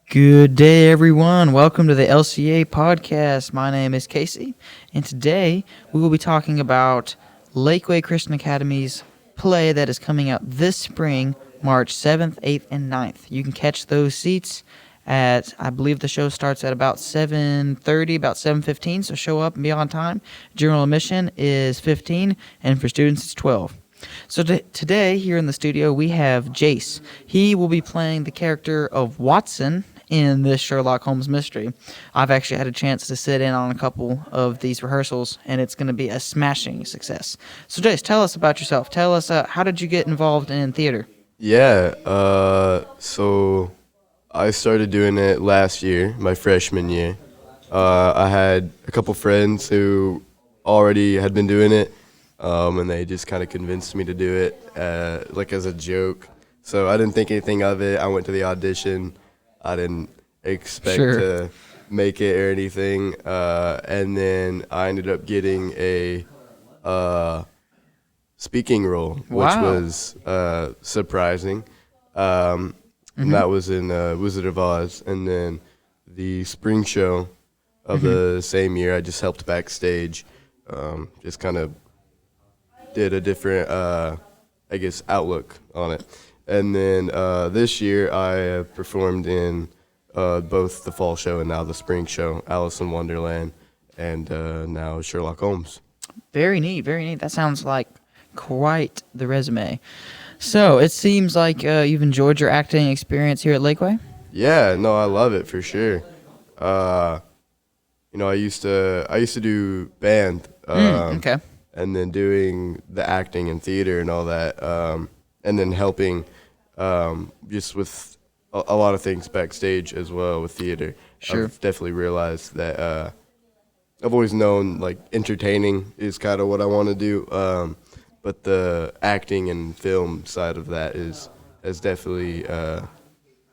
Good day, everyone. Welcome to the LCA podcast. My name is Casey, and today we will be talking about Lakeway Christian Academy's play that is coming out this spring, March 7th, 8th, and 9th. You can catch those seats at, I believe the show starts at about 7:30, about 7:15, so show up and be on time. General admission is $15, and for students it's $12. So today, here in the studio, we have Jace. He will be playing the character of Watson in this Sherlock Holmes mystery. I've actually had a chance to sit in on a couple of these rehearsals, and it's going to be a smashing success. So Jace, tell us about yourself. Tell us, how did you get involved in theater? So I started doing it last year, my freshman year. I had a couple friends who already had been doing it, and they just kind of convinced me to do it, like as a joke. So I didn't think anything of it. I went to the audition. I didn't expect to make it or anything, and then I ended up getting a speaking role, which was surprising. And that was in Wizard of Oz, and then the spring show of the same year, I just helped backstage, just kind of did a different, outlook on it. And then this year, I performed in both the fall show and now the spring show, Alice in Wonderland, and now Sherlock Holmes. Very neat, very neat. That sounds like quite the resume. So it seems like you've enjoyed your acting experience here at Lakeway? Yeah, no, I love it for sure. I used to do band, Okay. and then doing the acting and theater and all that, and then helping just with a lot of things backstage as well with theater. Sure. I've definitely realized that I've always known like entertaining is kind of what I want to do, but the acting and film side of that is definitely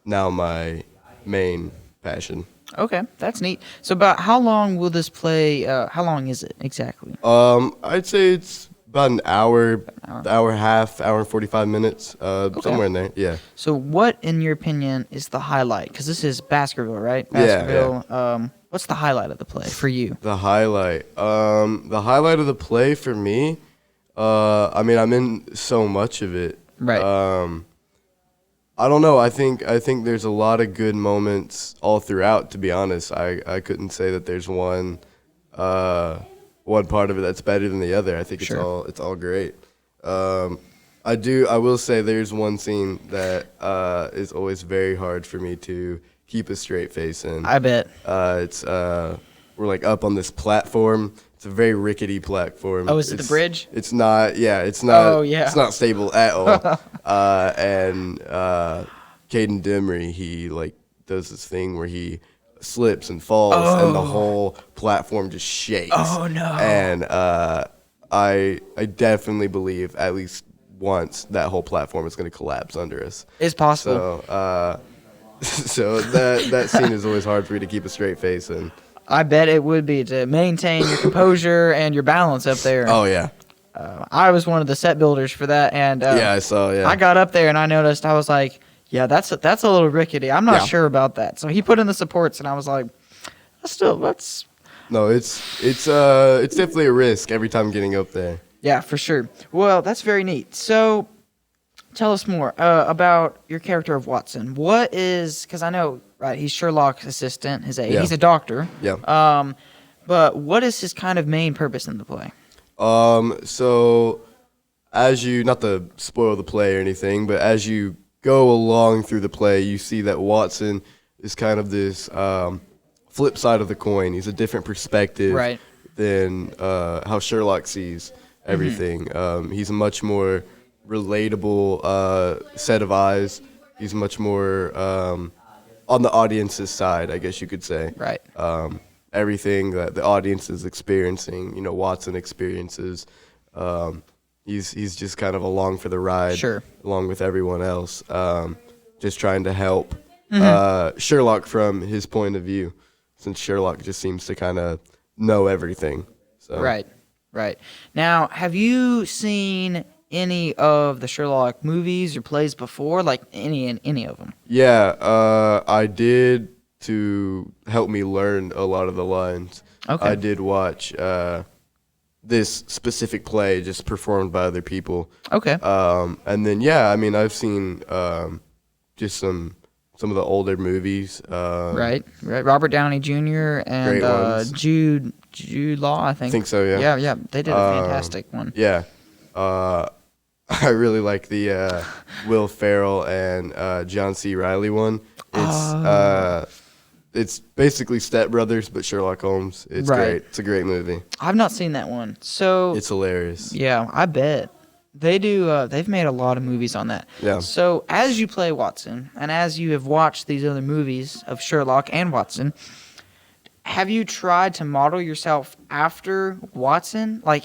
now my main passion. Okay, that's neat. So about how long will this play, how long is it exactly? I'd say it's about an hour, hour and a half, hour and 45 minutes, somewhere in there. Yeah. So what, in your opinion, is the highlight? Because this is Baskerville, right? Yeah, Baskerville. What's the highlight of the play for you? The highlight of the play for me, I'm in so much of it. Right. I don't know. I think there's a lot of good moments all throughout. To be honest, I couldn't say that there's one part of it that's better than the other. I think it's all great. I will say there's one scene that is always very hard for me to keep a straight face in. I bet. It's we're like up on this platform. It's a very rickety platform. Oh, is it the bridge? It's not. Yeah, it's not. Oh, yeah. It's not stable at all. And Caden Demery, he like does this thing where he slips and falls, and the whole platform just shakes. Oh no! And I definitely believe at least once that whole platform is going to collapse under us. It's possible. So that scene is always hard for me to keep a straight face in. I bet it would be to maintain your composure and your balance up there. Oh yeah. I was one of the set builders for that, and yeah, I saw. Yeah. I got up there and I noticed. I was like, "Yeah, that's a little rickety. I'm not sure about that." So he put in the supports, and I was like, "Let's." No, it's definitely a risk every time getting up there. Yeah, for sure. Well, that's very neat. So, tell us more about your character of Watson. What is, because I know, right, he's Sherlock's assistant, he's a doctor. Yeah. But what is his kind of main purpose in the play? So as you, not to spoil the play or anything, but as you go along through the play, you see that Watson is kind of this flip side of the coin. He's a different perspective than how Sherlock sees everything. He's a much more relatable set of eyes. He's much more on the audience's side, I guess you could say. Right. Everything that the audience is experiencing, Watson experiences. He's just kind of along for the ride, along with everyone else, just trying to help Sherlock from his point of view, since Sherlock just seems to kind of know everything. So. Right. Now, have you seen any of the Sherlock movies or plays before? Like any of them? Yeah, I did to help me learn a lot of the lines. Okay. I did watch this specific play just performed by other people. Okay. And then yeah, I mean I've seen just some of the older movies. Right. Robert Downey Jr. and Great ones. Jude Law, I think. I think so, yeah. Yeah. They did a fantastic one. Yeah. I really like the Will Ferrell and John C. Reilly one. It's basically Step Brothers, but Sherlock Holmes. It's Right. great. It's a great movie. I've not seen that one. So It's hilarious. yeah, I bet. They do. They've made a lot of movies on that. Yeah. So as you play Watson, and as you have watched these other movies of Sherlock and Watson, have you tried to model yourself after Watson, like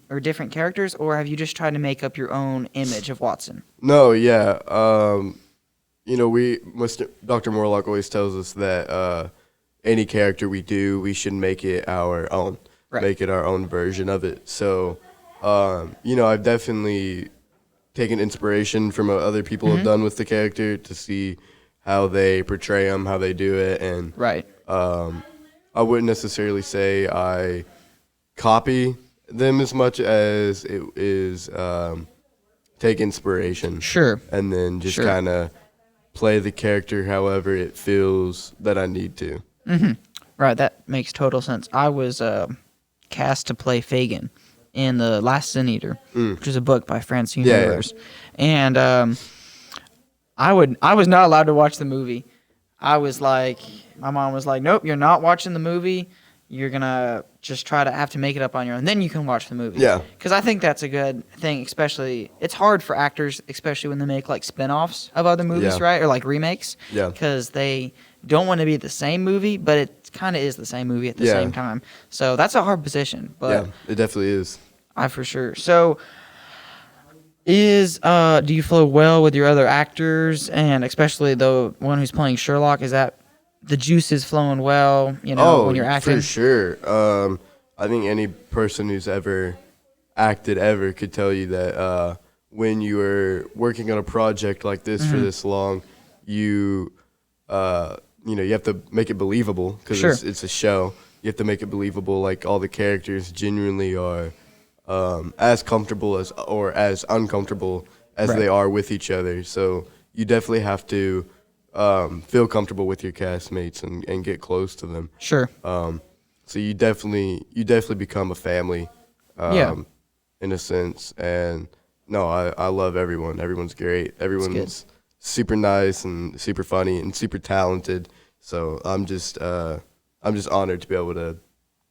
or different characters, or have you just tried to make up your own image of Watson? No, yeah. Dr. Morlock always tells us that any character we do, we should make it our own. Right. Make it our own version of it. So, I've definitely taken inspiration from what other people have done with the character to see how they portray them, how they do it, and Right. I wouldn't necessarily say I copy them as much as it is take inspiration. Sure. And then just Sure. kind of play the character however it feels that I need to. Right. That makes total sense. I was cast to play Fagin in The Last Sin Eater, which is a book by Francine Yeah, Rivers. And I was not allowed to watch the movie. My mom was like, nope, you're not watching the movie. You're going to just try to have to make it up on your own. Then you can watch the movie. Yeah. Because I think that's a good thing, especially, it's hard for actors, especially when they make like spin-offs of other movies, Yeah. right? Or like remakes. Yeah. Because they don't want to be the same movie, but it kind of is the same movie at the Yeah. same time. So that's a hard position. But Yeah, it definitely is. I for sure. So do you flow well with your other actors, and especially the one who's playing Sherlock? Is that the juice is flowing well, when you're acting? For sure. I think any person who's ever acted ever could tell you that when you are working on a project like this for this long, you have to make it believable because Sure. it's a show. You have to make it believable, like all the characters genuinely are as comfortable or as uncomfortable as Right. they are with each other. So you definitely have to feel comfortable with your castmates and get close to them. Sure. So you definitely become a family, Yeah. in a sense. And no, I love everyone. Everyone's great. Everyone's super nice and super funny and super talented. So I'm just honored to be able to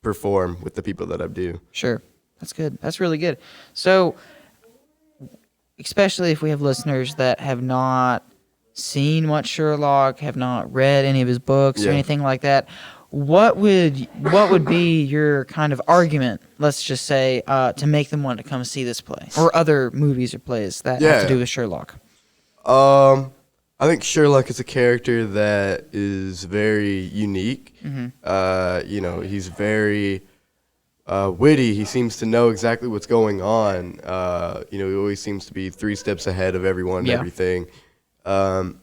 perform with the people that I do. Sure. That's good. That's really good. So, especially if we have listeners that have not seen much Sherlock, have not read any of his books or Yeah. anything like that, what would be your kind of argument, let's just say, to make them want to come see this play or other movies or plays that have Yeah. to do with Sherlock? I think Sherlock is a character that is very unique. He's very witty. He seems to know exactly what's going on. He always seems to be 3 steps ahead of everyone and Yeah. everything.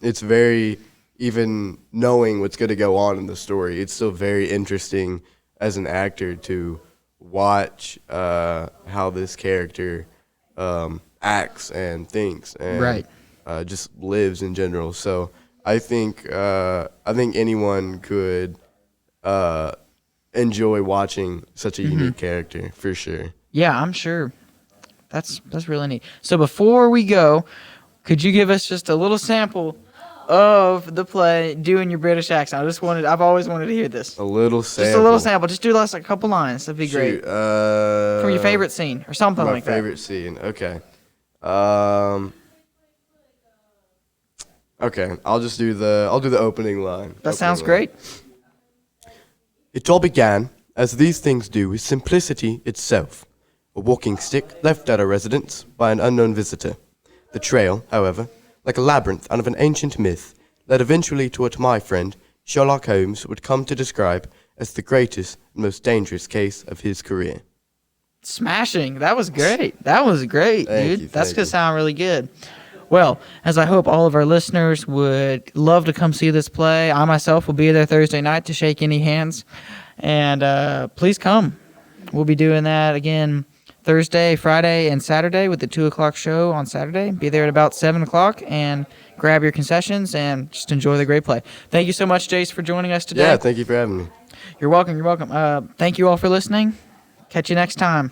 It's very, even knowing what's going to go on in the story, it's still very interesting as an actor to watch how this character acts and thinks and Right. just lives in general. So I think anyone could enjoy watching such a unique character for sure. Yeah, I'm sure. That's really neat. So before we go, could you give us just a little sample of the play doing your British accent? I've always wanted to hear this. A little sample. Just a little sample. Just do like a couple lines. That'd be great. Shoot, From your favorite scene or something my like favorite scene. Okay. Okay, I'll do the opening line. that. That sounds great. It all began, as these things do, with simplicity itself. A walking stick left at our residence by an unknown visitor. The trail, however, like a labyrinth out of an ancient myth, led eventually to what my friend, Sherlock Holmes, would come to describe as the greatest and most dangerous case of his career. Smashing. That was great. That was great, dude. That's going to sound really good. Well, as I hope all of our listeners would love to come see this play, I myself will be there Thursday night to shake any hands. And please come. We'll be doing that again Thursday, Friday, and Saturday with the 2 o'clock show on Saturday. Be there at about 7 o'clock and grab your concessions and just enjoy the great play. Thank you so much, Jace, for joining us today. Yeah, thank you for having me. You're welcome. You're welcome. Thank you all for listening. Catch you next time.